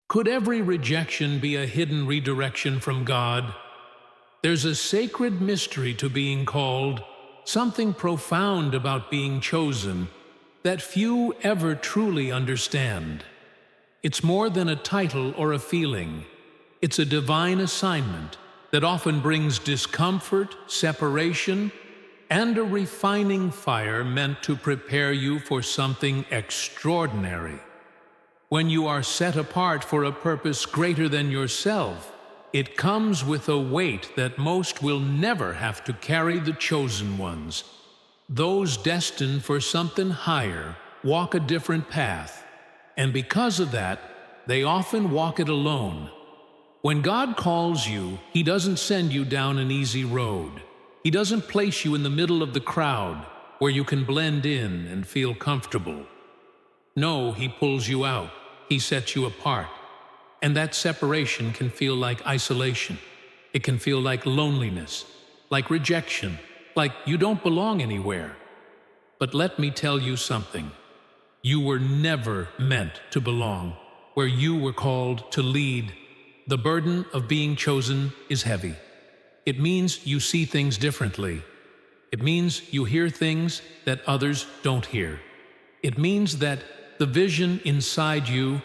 Could every rejection be a hidden redirection from God? There's a sacred mystery to being called, something profound about being chosen that few ever truly understand. It's more than a title or a feeling. It's a divine assignment that often brings discomfort, separation, and a refining fire meant to prepare you for something extraordinary. When you are set apart for a purpose greater than yourself, it comes with a weight that most will never have to carry. The chosen ones, those destined for something higher, walk a different path, and because of that, they often walk it alone. When God calls you, He doesn't send you down an easy road. He doesn't place you in the middle of the crowd where you can blend in and feel comfortable. No, He pulls you out. He sets you apart. And that separation can feel like isolation. It can feel like loneliness, like rejection, like you don't belong anywhere. But let me tell you something. You were never meant to belong where you were called to lead. The burden of being chosen is heavy. It means you see things differently. It means you hear things that others don't hear. It means that the vision inside you,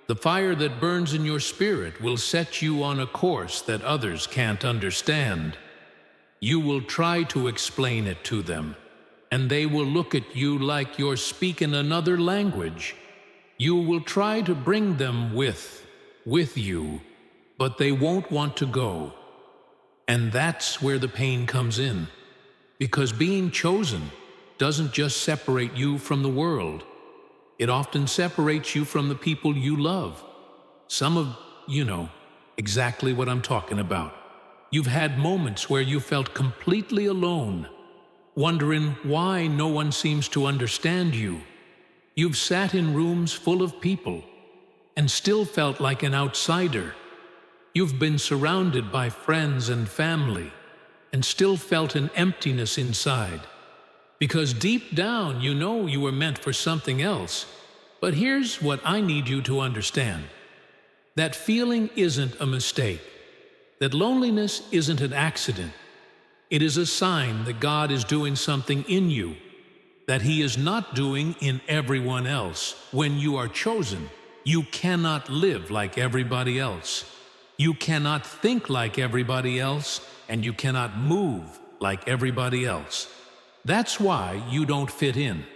the fire that burns in your spirit, will set you on a course that others can't understand. You will try to explain it to them, and they will look at you like you're speaking another language. You will try to bring them with you, but they won't want to go. And that's where the pain comes in, because being chosen doesn't just separate you from the world. It often separates you from the people you love. Some of you know exactly what I'm talking about. You've had moments where you felt completely alone, wondering why no one seems to understand you. You've sat in rooms full of people and still felt like an outsider. You've been surrounded by friends and family and still felt an emptiness inside. Because deep down you know you were meant for something else. But here's what I need you to understand. That feeling isn't a mistake. That loneliness isn't an accident. It is a sign that God is doing something in you that He is not doing in everyone else. When you are chosen, you cannot live like everybody else. You cannot think like everybody else, and you cannot move like everybody else. That's why you don't fit in.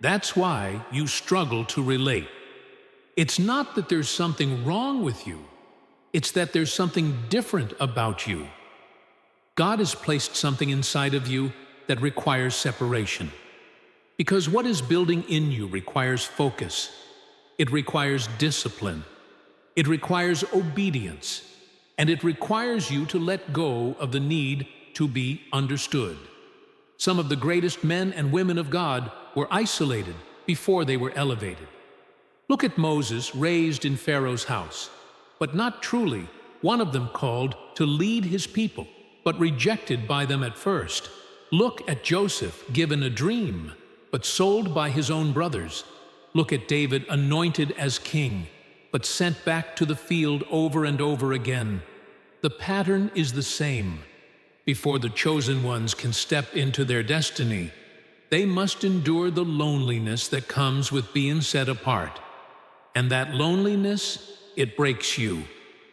That's why you struggle to relate. It's not that there's something wrong with you. It's that there's something different about you. God has placed something inside of you that requires separation. Because what is building in you requires focus. It requires discipline. It requires obedience. And it requires you to let go of the need to be understood. Some of the greatest men and women of God were isolated before they were elevated. Look at Moses, raised in Pharaoh's house, but not truly one of them called to lead his people, but rejected by them at first. Look at Joseph, given a dream, but sold by his own brothers. Look at David, anointed as king, but sent back to the field over and over again. The pattern is the same. Before the chosen ones can step into their destiny, they must endure the loneliness that comes with being set apart. And that loneliness, it breaks you,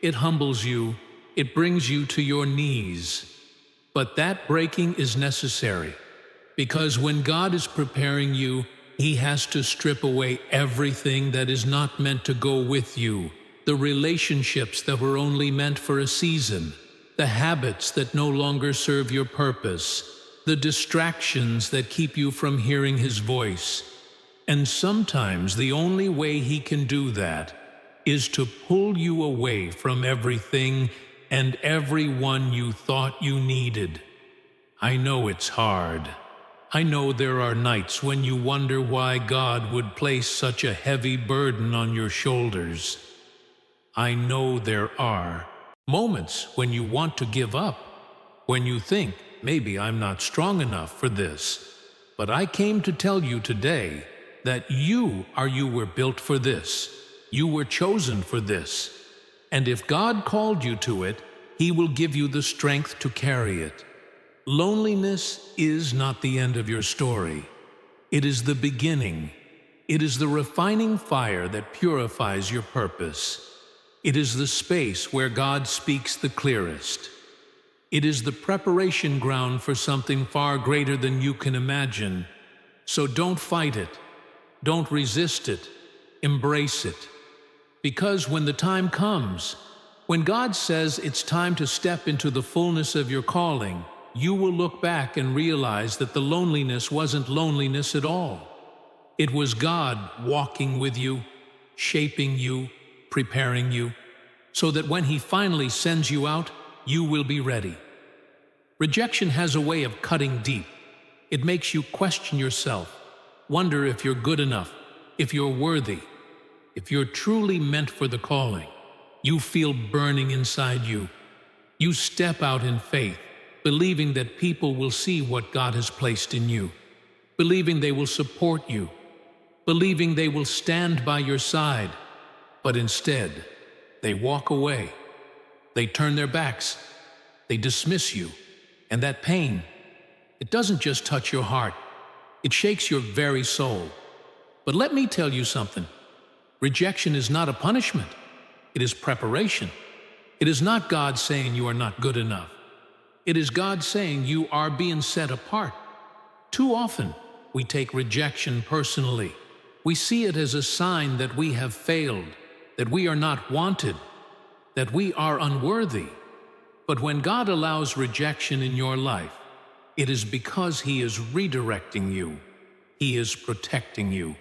it humbles you, it brings you to your knees. But that breaking is necessary, because when God is preparing you, He has to strip away everything that is not meant to go with you, the relationships that were only meant for a season, the habits that no longer serve your purpose, the distractions that keep you from hearing His voice. And sometimes the only way He can do that is to pull you away from everything and everyone you thought you needed. I know it's hard. I know there are nights when you wonder why God would place such a heavy burden on your shoulders. I know there are moments when you want to give up, when you think, maybe I'm not strong enough for this. But I came to tell you today that you were built for this. You were chosen for this. And if God called you to it, He will give you the strength to carry it. Loneliness is not the end of your story. It is the beginning. It is the refining fire that purifies your purpose. It is the space where God speaks the clearest. It is the preparation ground for something far greater than you can imagine. So don't fight it. Don't resist it. Embrace it. Because when the time comes, when God says it's time to step into the fullness of your calling, you will look back and realize that the loneliness wasn't loneliness at all. It was God walking with you, shaping you, preparing you, so that when He finally sends you out, you will be ready. Rejection has a way of cutting deep. It makes you question yourself, wonder if you're good enough, if you're worthy, if you're truly meant for the calling. You feel burning inside you. You step out in faith, believing that people will see what God has placed in you, believing they will support you, believing they will stand by your side. But instead, they walk away. They turn their backs. They dismiss you. And that pain, it doesn't just touch your heart. It shakes your very soul. But let me tell you something. Rejection is not a punishment. It is preparation. It is not God saying you are not good enough. It is God saying you are being set apart. Too often, we take rejection personally. We see it as a sign that we have failed, that we are not wanted, that we are unworthy. But when God allows rejection in your life, it is because He is redirecting you. He is protecting you.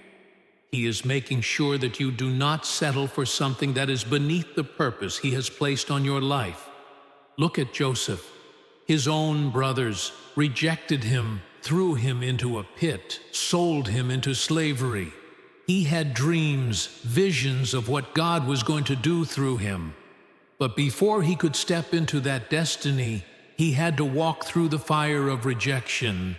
He is making sure that you do not settle for something that is beneath the purpose He has placed on your life. Look at Joseph. His own brothers rejected him, threw him into a pit, sold him into slavery. He had dreams, visions of what God was going to do through him. But before he could step into that destiny, he had to walk through the fire of rejection.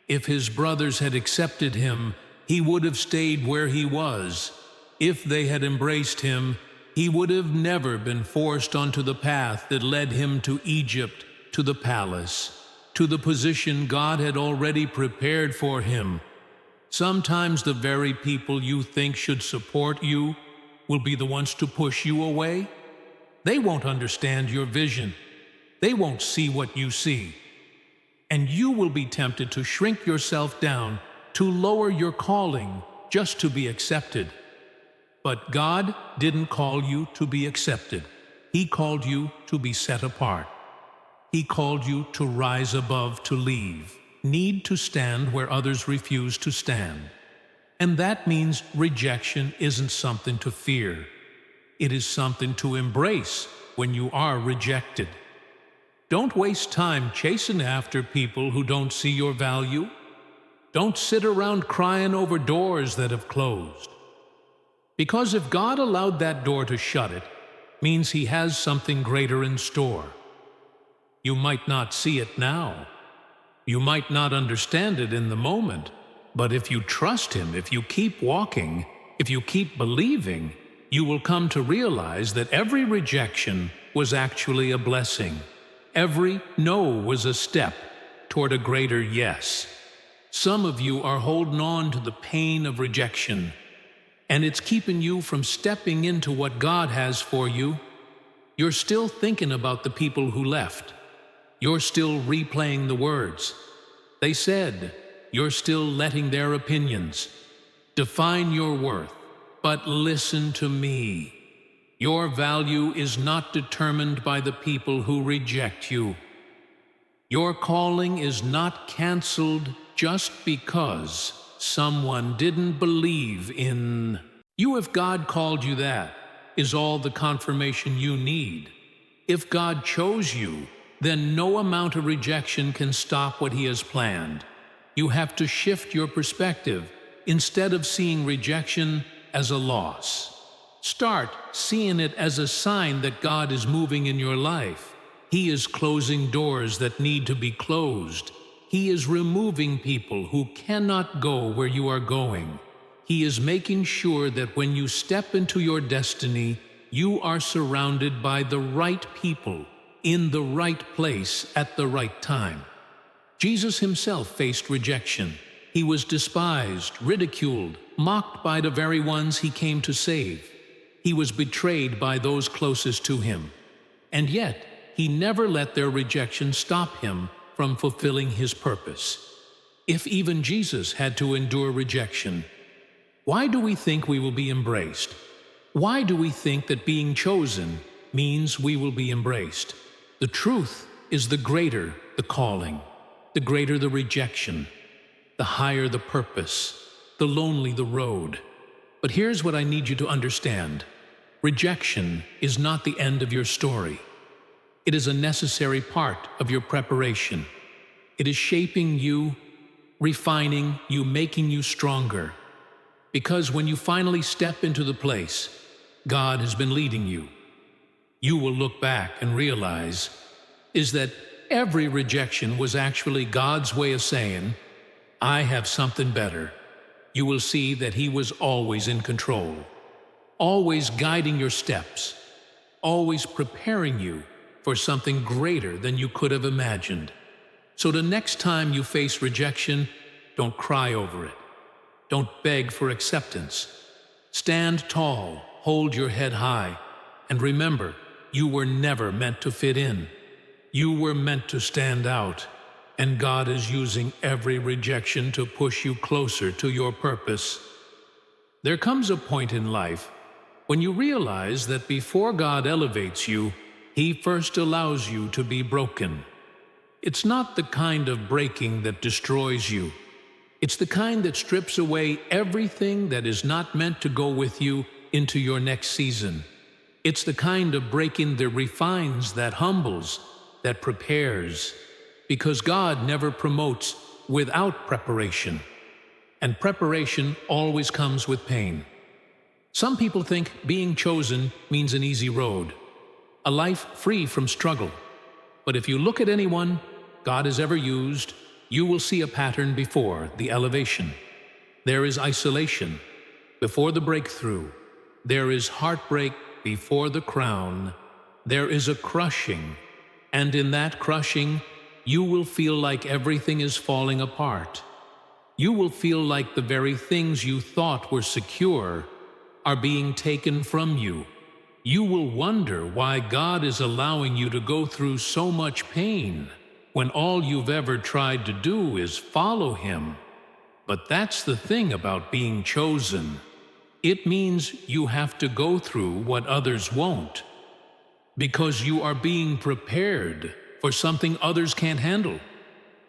If his brothers had accepted him, he would have stayed where he was. If they had embraced him, he would have never been forced onto the path that led him to Egypt, to the palace, to the position God had already prepared for him. Sometimes the very people you think should support you will be the ones to push you away. They won't understand your vision. They won't see what you see. And you will be tempted to shrink yourself down, to lower your calling just to be accepted. But God didn't call you to be accepted. He called you to be set apart. He called you to rise above, to leave, need to stand where others refuse to stand. And that means rejection isn't something to fear. It is something to embrace when you are rejected. Don't waste time chasing after people who don't see your value. Don't sit around crying over doors that have closed. Because if God allowed that door to shut, it means He has something greater in store. You might not see it now. You might not understand it in the moment. But if you trust Him, if you keep walking, if you keep believing, you will come to realize that every rejection was actually a blessing. Every no was a step toward a greater yes. Some of you are holding on to the pain of rejection, and it's keeping you from stepping into what God has for you. You're still thinking about the people who left. You're still replaying the words they said. You're still letting their opinions define your worth. But listen to me. Your value is not determined by the people who reject you. Your calling is not canceled just because someone didn't believe in you. If God called you, that is all the confirmation you need. If God chose you, then no amount of rejection can stop what He has planned. You have to shift your perspective. Instead of seeing rejection as a loss, start seeing it as a sign that God is moving in your life. He is closing doors that need to be closed. He is removing people who cannot go where you are going. He is making sure that when you step into your destiny, you are surrounded by the right people, in the right place at the right time. Jesus himself faced rejection. He was despised, ridiculed, mocked by the very ones he came to save. He was betrayed by those closest to him. And yet, he never let their rejection stop him from fulfilling his purpose. If even Jesus had to endure rejection, why do we think we will be embraced? Why do we think that being chosen means we will be embraced? The truth is, the greater the calling, the greater the rejection, the higher the purpose, the lonely the road. But here's what I need you to understand. Rejection is not the end of your story. It is a necessary part of your preparation. It is shaping you, refining you, making you stronger. Because when you finally step into the place God has been leading you, you will look back and realize is that every rejection was actually God's way of saying, I have something better. You will see that He was always in control, always guiding your steps, always preparing you for something greater than you could have imagined. So the next time you face rejection, don't cry over it. Don't beg for acceptance. Stand tall, hold your head high, and remember, you were never meant to fit in. You were meant to stand out, and God is using every rejection to push you closer to your purpose. There comes a point in life when you realize that before God elevates you, He first allows you to be broken. It's not the kind of breaking that destroys you. It's the kind that strips away everything that is not meant to go with you into your next season. It's the kind of breaking that refines, that humbles, that prepares. Because God never promotes without preparation. And preparation always comes with pain. Some people think being chosen means an easy road, a life free from struggle. But if you look at anyone God has ever used, you will see a pattern before the elevation. There is isolation before the breakthrough. There is heartbreak before the crown. There is a crushing, and in that crushing, you will feel like everything is falling apart. You will feel like the very things you thought were secure are being taken from you. You will wonder why God is allowing you to go through so much pain when all you've ever tried to do is follow Him. But that's the thing about being chosen. It means you have to go through what others won't, because you are being prepared for something others can't handle.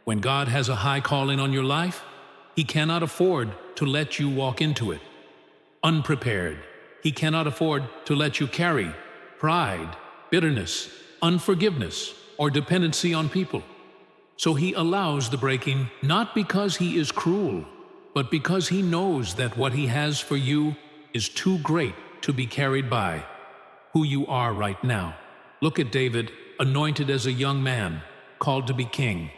When God has a high calling on your life, He cannot afford to let you walk into it unprepared. He cannot afford to let you carry pride, bitterness, unforgiveness, or dependency on people. So He allows the breaking, not because He is cruel, but because He knows that what He has for you is too great to be carried by who you are right now. Look at David, anointed as a young man, called to be king.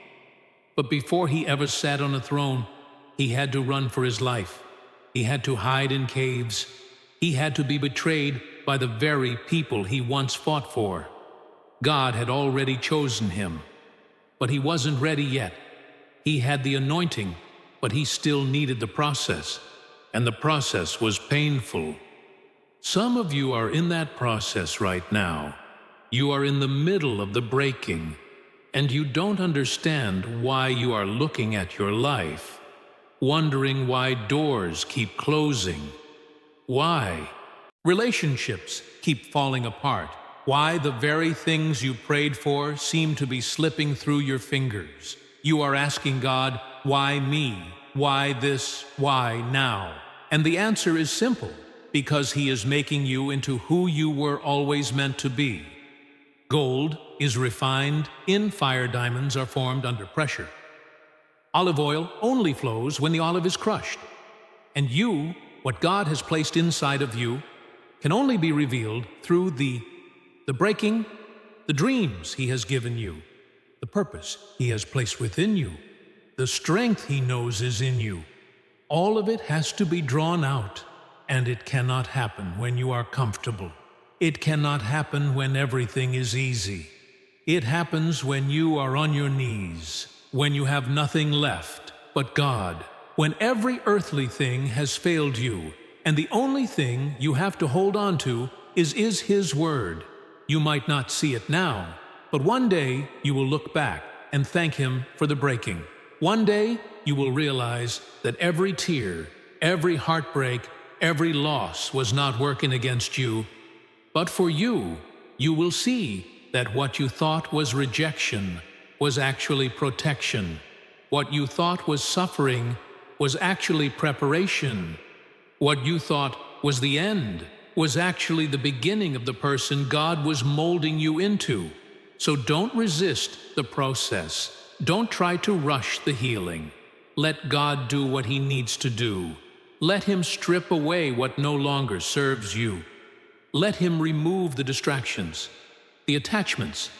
But before he ever sat on a throne, he had to run for his life. He had to hide in caves. He had to be betrayed by the very people he once fought for. God had already chosen him, but he wasn't ready yet. He had the anointing, but he still needed the process, and the process was painful. Some of you are in that process right now. You are in the middle of the breaking, and you don't understand why you are looking at your life, wondering why doors keep closing, why relationships keep falling apart, why the very things you prayed for seem to be slipping through your fingers. You are asking God, why me? Why this? Why now? And the answer is simple, because He is making you into who you were always meant to be. Gold is refined in fire, diamonds are formed under pressure. Olive oil only flows when the olive is crushed. And you, what God has placed inside of you, can only be revealed through the breaking, the dreams He has given you, the purpose He has placed within you, the strength He knows is in you. All of it has to be drawn out, and it cannot happen when you are comfortable. It cannot happen when everything is easy. It happens when you are on your knees, when you have nothing left but God, when every earthly thing has failed you, and the only thing you have to hold on to is His Word. You might not see it now, but one day you will look back and thank Him for the breaking. One day you will realize that every tear, every heartbreak, every loss was not working against you, but for you. You will see that what you thought was rejection was actually protection. What you thought was suffering was actually preparation. What you thought was the end was actually the beginning of the person God was molding you into. So don't resist the process. Don't try to rush the healing. Let God do what He needs to do. Let Him strip away what no longer serves you. Let Him remove the distractions, the attachments,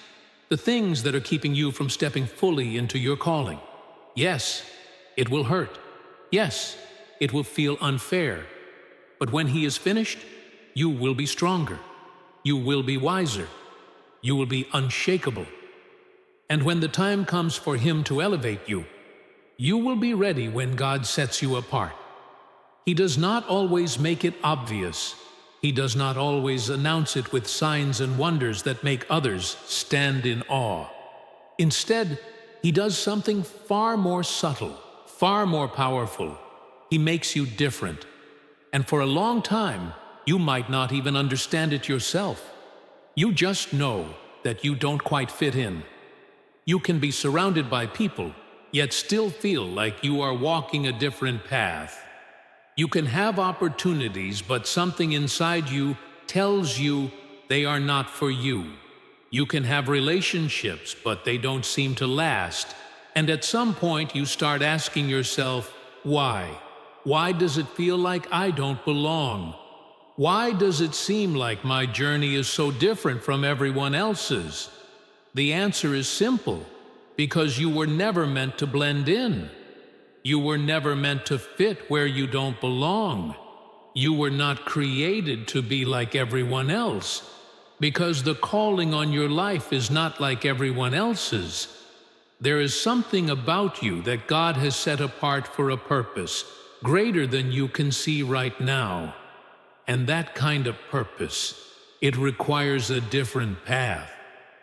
the things that are keeping you from stepping fully into your calling. Yes, it will hurt. Yes, it will feel unfair. But when He is finished, you will be stronger. You will be wiser. You will be unshakable. And when the time comes for Him to elevate you, you will be ready when God sets you apart. He does not always make it obvious. He does not always announce it with signs and wonders that make others stand in awe. Instead, He does something far more subtle, far more powerful. He makes you different. And for a long time, you might not even understand it yourself. You just know that you don't quite fit in. You can be surrounded by people, yet still feel like you are walking a different path. You can have opportunities, but something inside you tells you they are not for you. You can have relationships, but they don't seem to last. And at some point you start asking yourself, why? Why does it feel like I don't belong? Why does it seem like my journey is so different from everyone else's? The answer is simple, because you were never meant to blend in. You were never meant to fit where you don't belong. You were not created to be like everyone else, because the calling on your life is not like everyone else's. There is something about you that God has set apart for a purpose greater than you can see right now. And that kind of purpose, it requires a different path.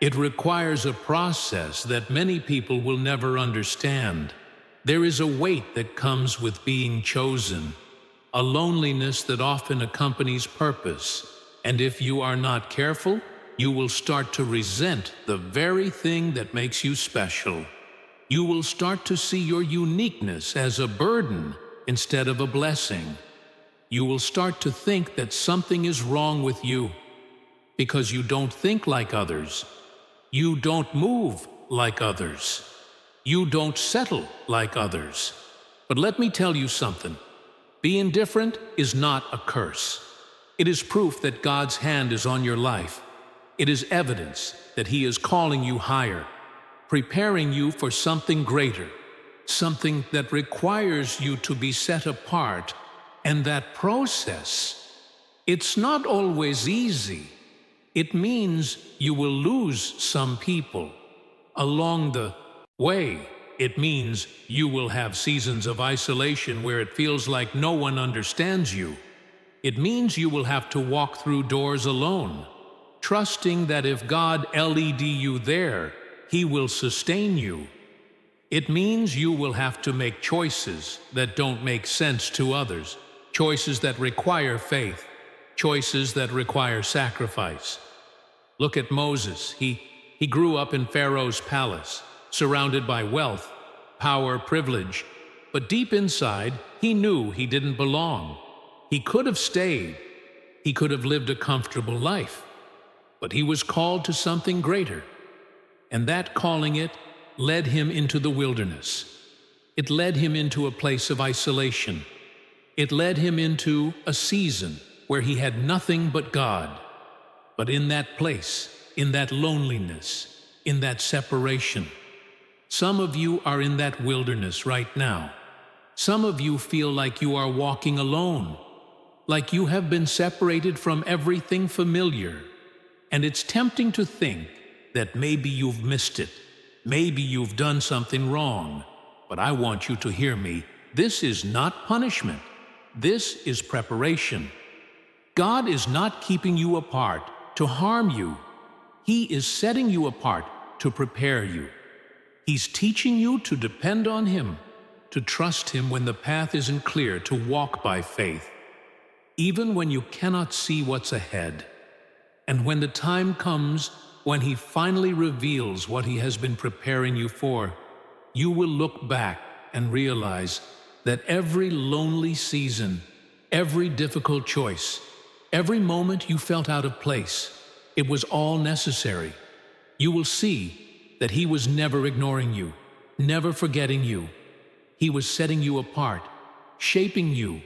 It requires a process that many people will never understand. There is a weight that comes with being chosen, a loneliness that often accompanies purpose, and if you are not careful, you will start to resent the very thing that makes you special. You will start to see your uniqueness as a burden instead of a blessing. You will start to think that something is wrong with you because you don't think like others. You don't move like others. You don't settle like others. But let me tell you something. Being different is not a curse. It is proof that God's hand is on your life. It is evidence that He is calling you higher, preparing you for something greater, something that requires you to be set apart. And that process, it's not always easy. It means you will lose some people along the way. It means you will have seasons of isolation where it feels like no one understands you. It means you will have to walk through doors alone, trusting that if God led you there, He will sustain you. It means you will have to make choices that don't make sense to others, choices that require faith, choices that require sacrifice. Look at Moses. He grew up in Pharaoh's palace, surrounded by wealth, power, privilege, but deep inside, he knew he didn't belong. He could have stayed. He could have lived a comfortable life, but he was called to something greater, and that calling it led him into the wilderness. It led him into a place of isolation. It led him into a season where he had nothing but God. But in that place, in that loneliness, in that separation, some of you are in that wilderness right now. Some of you feel like you are walking alone, like you have been separated from everything familiar. And it's tempting to think that maybe you've missed it. Maybe you've done something wrong. But I want you to hear me. This is not punishment. This is preparation. God is not keeping you apart to harm you. He is setting you apart to prepare you. He's teaching you to depend on Him, to trust Him when the path isn't clear, to walk by faith, even when you cannot see what's ahead. And when the time comes when He finally reveals what He has been preparing you for, you will look back and realize that every lonely season, every difficult choice, every moment you felt out of place, it was all necessary. You will see that He was never ignoring you, never forgetting you. He was setting you apart, shaping you,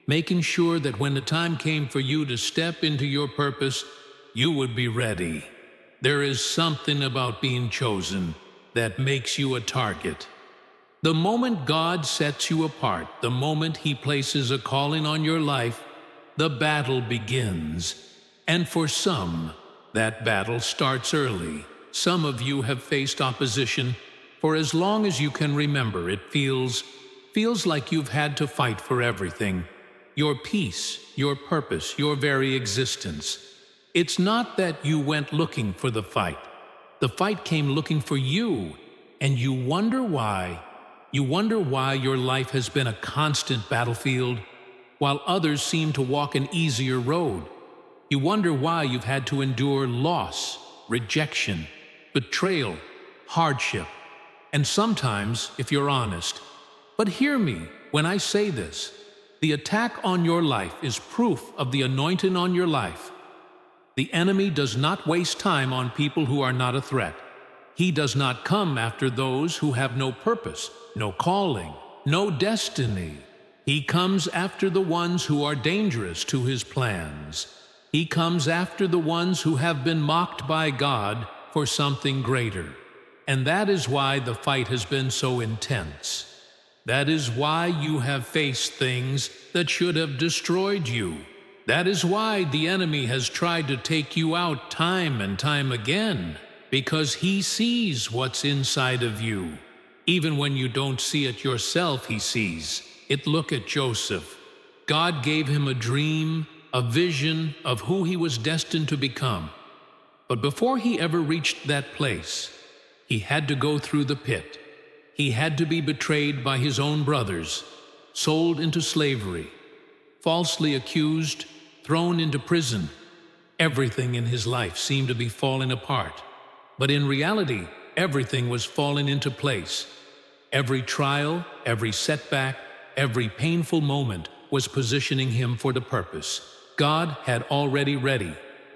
making sure that when the time came for you to step into your purpose, you would be ready. There is something about being chosen that makes you a target. The moment God sets you apart, the moment He places a calling on your life, the battle begins. And for some, that battle starts early. Some of you have faced opposition for as long as you can remember. It feels like you've had to fight for everything. Your peace, your purpose, your very existence. It's not that you went looking for the fight. The fight came looking for you, and you wonder why. You wonder why your life has been a constant battlefield, while others seem to walk an easier road. You wonder why you've had to endure loss, rejection, betrayal, hardship, and sometimes, if you're honest. But hear me when I say this. The attack on your life is proof of the anointing on your life. The enemy does not waste time on people who are not a threat. He does not come after those who have no purpose, no calling, no destiny. He comes after the ones who are dangerous to His plans. He comes after the ones who have been mocked by God for something greater. And that is why the fight has been so intense. That is why you have faced things that should have destroyed you. That is why the enemy has tried to take you out time and time again, because he sees what's inside of you. Even when you don't see it yourself, he sees it. Look at Joseph. God gave him a dream, a vision of who he was destined to become. But before he ever reached that place, he had to go through the pit. He had to be betrayed by his own brothers, sold into slavery, falsely accused, thrown into prison. Everything in his life seemed to be falling apart. But in reality, everything was falling into place. Every trial, every setback, every painful moment was positioning him for the purpose God had already ready.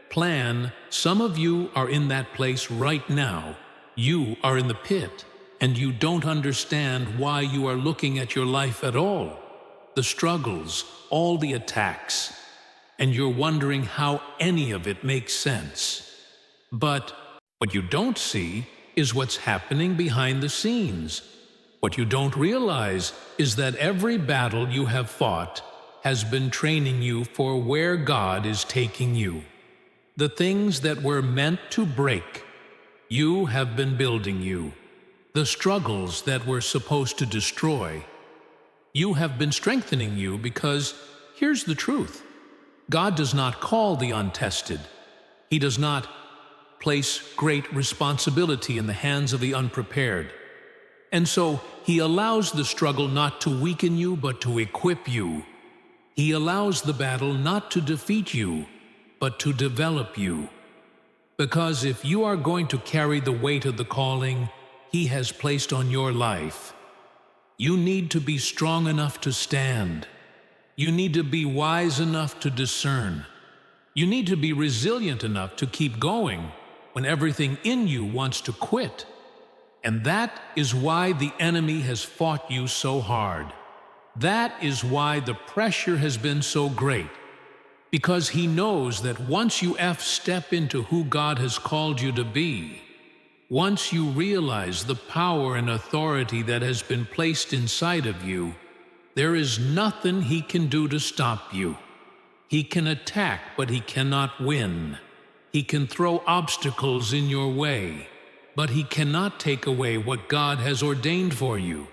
Plan. Some of you are in that place right now. You are in the pit, and you don't understand why you are looking at your life at all. The struggles, all the attacks, and you're wondering how any of it makes sense. But what you don't see is what's happening behind the scenes. What you don't realize is that every battle you have fought has been training you for where God is taking you. The things that were meant to break, you have been building you. The struggles that were supposed to destroy, you have been strengthening you, because here's the truth. God does not call the untested. He does not place great responsibility in the hands of the unprepared. And so He allows the struggle not to weaken you, but to equip you. He allows the battle not to defeat you, but to develop you. Because if you are going to carry the weight of the calling He has placed on your life, you need to be strong enough to stand. You need to be wise enough to discern. You need to be resilient enough to keep going when everything in you wants to quit. And that is why the enemy has fought you so hard. That is why the pressure has been so great. Because he knows that once you step into who God has called you to be, once you realize the power and authority that has been placed inside of you, There is nothing he can do to stop you. He can attack, but he cannot win. He can throw obstacles in your way, but he cannot take away what God has ordained for you.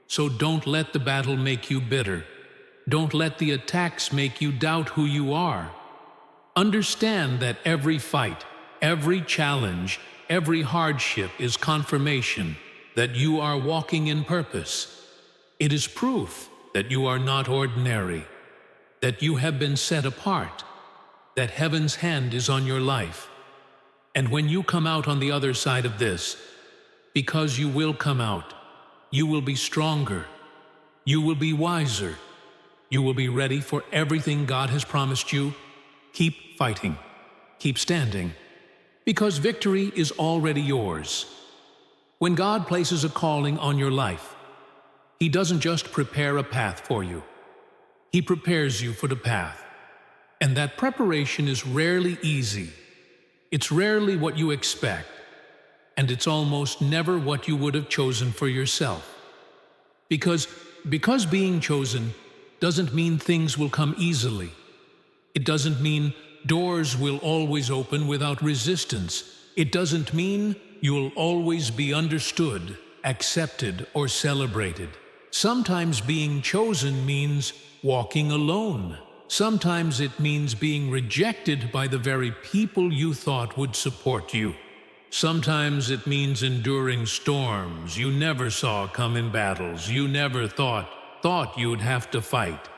So don't let the battle make you bitter. Don't let the attacks make you doubt who you are. Understand that every fight, every challenge, every hardship is confirmation that you are walking in purpose. It is proof that you are not ordinary, that you have been set apart, that heaven's hand is on your life. And when you come out on the other side of this, because you will come out, you will be stronger, you will be wiser, you will be ready for everything God has promised you. Keep fighting, keep standing, because victory is already yours. When God places a calling on your life, He doesn't just prepare a path for you. He prepares you for the path. And that preparation is rarely easy. It's rarely what you expect. And it's almost never what you would have chosen for yourself. Because being chosen doesn't mean things will come easily. It doesn't mean doors will always open without resistance. It doesn't mean you'll always be understood, accepted, or celebrated. Sometimes being chosen means walking alone. Sometimes it means being rejected by the very people you thought would support you. Sometimes it means enduring storms you never saw come in battles you never thought you'd have to fight.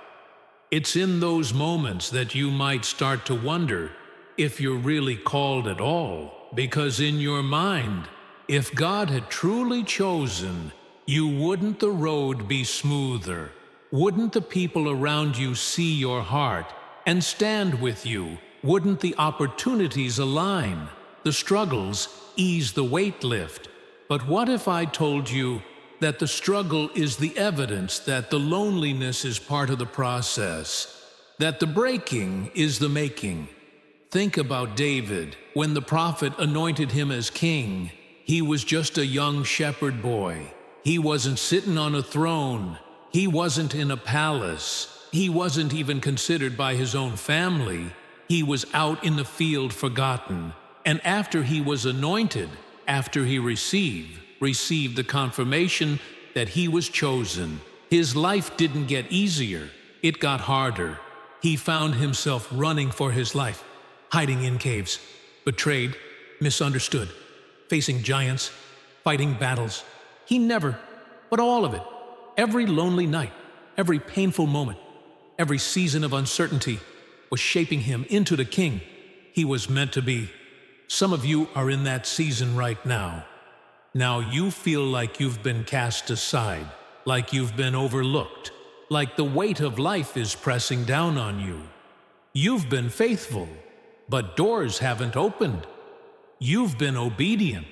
It's in those moments that you might start to wonder if you're really called at all, because in your mind, if God had truly chosen, wouldn't the road be smoother? Wouldn't the people around you see your heart and stand with you? Wouldn't the opportunities align, the struggles ease the weight lift? But what if I told you that the struggle is the evidence that the loneliness is part of the process, that the breaking is the making? Think about David. When the prophet anointed him as king, he was just a young shepherd boy. He wasn't sitting on a throne. He wasn't in a palace. He wasn't even considered by his own family. He was out in the field forgotten. And after he was anointed, after he received the confirmation that he was chosen, his life didn't get easier. It got harder. He found himself running for his life, hiding in caves, betrayed, misunderstood, facing giants, fighting battles. He never, but all of it, every lonely night, every painful moment, every season of uncertainty was shaping him into the king he was meant to be. Some of you are in that season right now. Now you feel like you've been cast aside, like you've been overlooked, like the weight of life is pressing down on you. You've been faithful, but doors haven't opened. You've been obedient,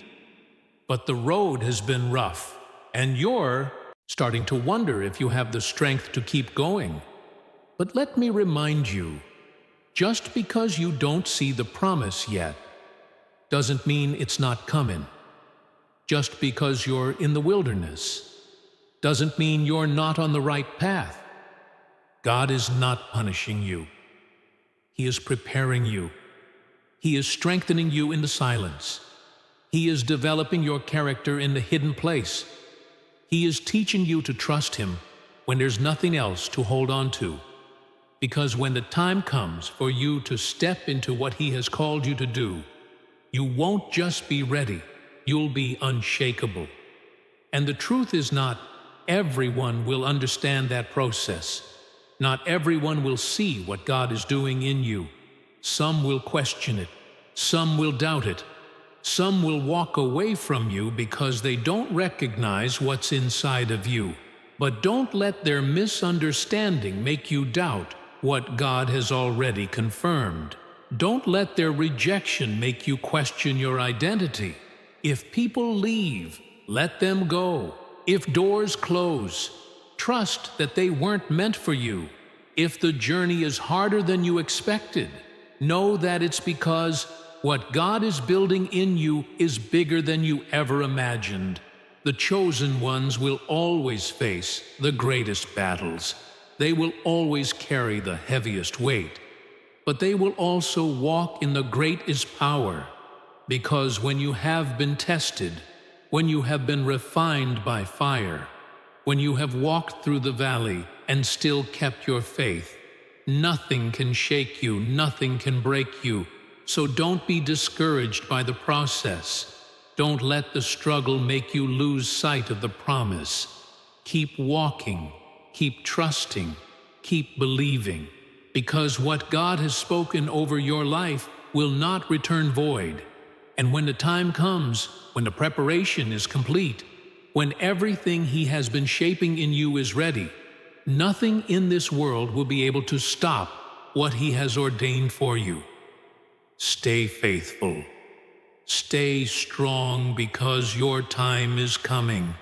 but the road has been rough, and you're starting to wonder if you have the strength to keep going. But let me remind you, just because you don't see the promise yet, doesn't mean it's not coming. Just because you're in the wilderness, doesn't mean you're not on the right path. God is not punishing you. He is preparing you. He is strengthening you in the silence. He is developing your character in the hidden place. He is teaching you to trust Him when there's nothing else to hold on to. Because when the time comes for you to step into what He has called you to do, you won't just be ready, you'll be unshakable. And the truth is, not everyone will understand that process. Not everyone will see what God is doing in you. Some will question it. Some will doubt it. Some will walk away from you because they don't recognize what's inside of you. But don't let their misunderstanding make you doubt what God has already confirmed. Don't let their rejection make you question your identity. If people leave, let them go. If doors close, trust that they weren't meant for you. If the journey is harder than you expected, know that it's because what God is building in you is bigger than you ever imagined. The chosen ones will always face the greatest battles. They will always carry the heaviest weight. But they will also walk in the greatest power, because when you have been tested, when you have been refined by fire, when you have walked through the valley and still kept your faith, nothing can shake you, nothing can break you. So don't be discouraged by the process. Don't let the struggle make you lose sight of the promise. Keep walking, keep trusting, keep believing, because what God has spoken over your life will not return void. And when the time comes, when the preparation is complete, when everything He has been shaping in you is ready, nothing in this world will be able to stop what He has ordained for you. Stay faithful. Stay strong, because your time is coming.